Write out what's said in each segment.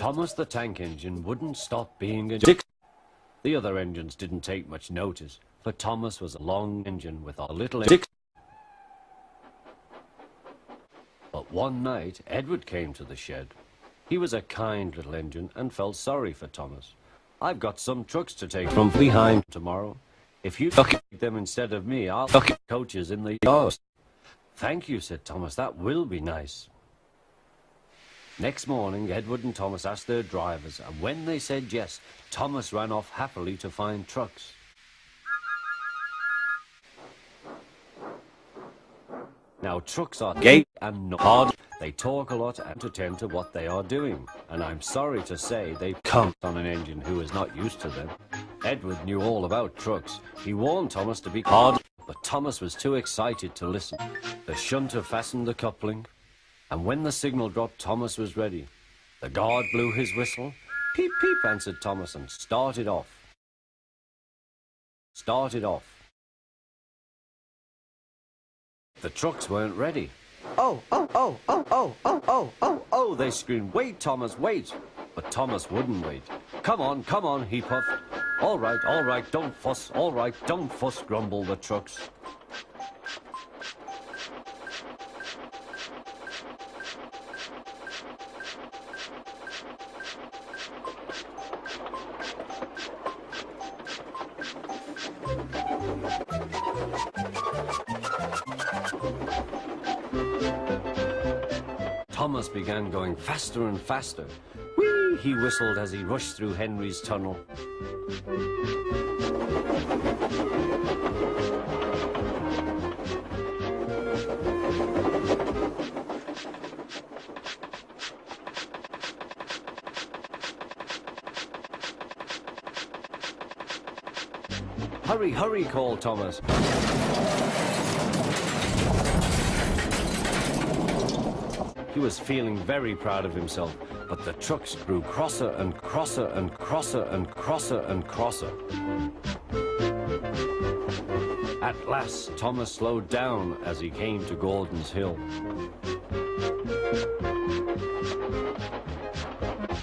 Thomas the tank engine wouldn't stop being a dick. The other engines didn't take much notice, but Thomas was a long engine with a little dick. But one night, Edward came to the shed. He was a kind little engine and felt sorry for Thomas. "I've got some trucks to take from behind tomorrow. If you take them instead of me, I'll put coaches in the yard." "Thank you," said Thomas. "That will be nice." Next morning, Edward and Thomas asked their drivers, and when they said yes, Thomas ran off happily to find trucks. Now, trucks are gay and not hard. They talk a lot and attend to what they are doing. And I'm sorry to say they can't on an engine who is not used to them. Edward knew all about trucks. He warned Thomas to be hard, but Thomas was too excited to listen. The shunter fastened the coupling, and when the signal dropped, Thomas was ready. The guard blew his whistle. "Peep, peep," answered Thomas, and started off. The trucks weren't ready. "Oh, they screamed. "Wait, Thomas, wait." But Thomas wouldn't wait. Come on," he puffed. All right, don't fuss. All right, don't fuss," grumbled the trucks. Thomas began going faster and faster. "Whee!" he whistled as he rushed through Henry's tunnel. "Hurry, hurry," called Thomas. He was feeling very proud of himself, but the trucks grew crosser and crosser and crosser and crosser and crosser. At last, Thomas slowed down as he came to Gordon's Hill.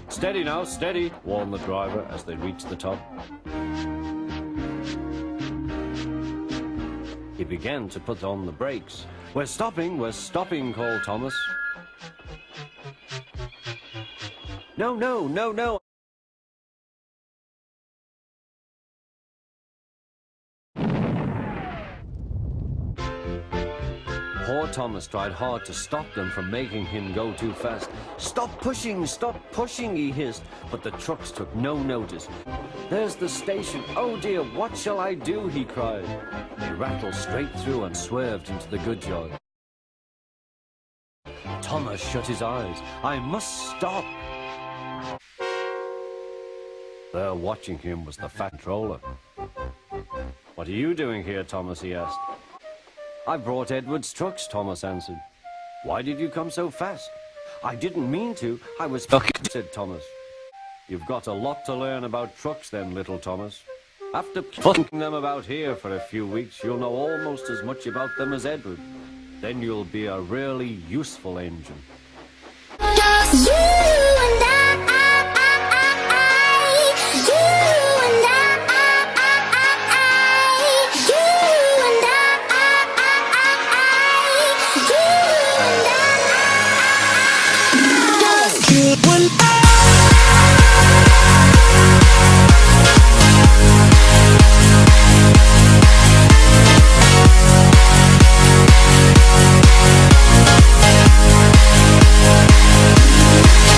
"Steady now, steady," warned the driver as they reached the top. He began to put on the brakes. We're stopping," called Thomas. No. Poor Thomas tried hard to stop them from making him go too fast. Stop pushing, he hissed, but the trucks took no notice. "There's the station. Oh dear, what shall I do?" he cried. They rattled straight through and swerved into the goods yard. Thomas shut his eyes. "I must stop." There watching him was the fat controller. "What are you doing here, Thomas?" he asked. "I brought Edward's trucks," Thomas answered. "Why did you come so fast?" "I didn't mean to. I was stuck," said Thomas. "You've got a lot to learn about trucks then, little Thomas. After putting them about here for a few weeks, you'll know almost as much about them as Edward. Then you'll be a really useful engine."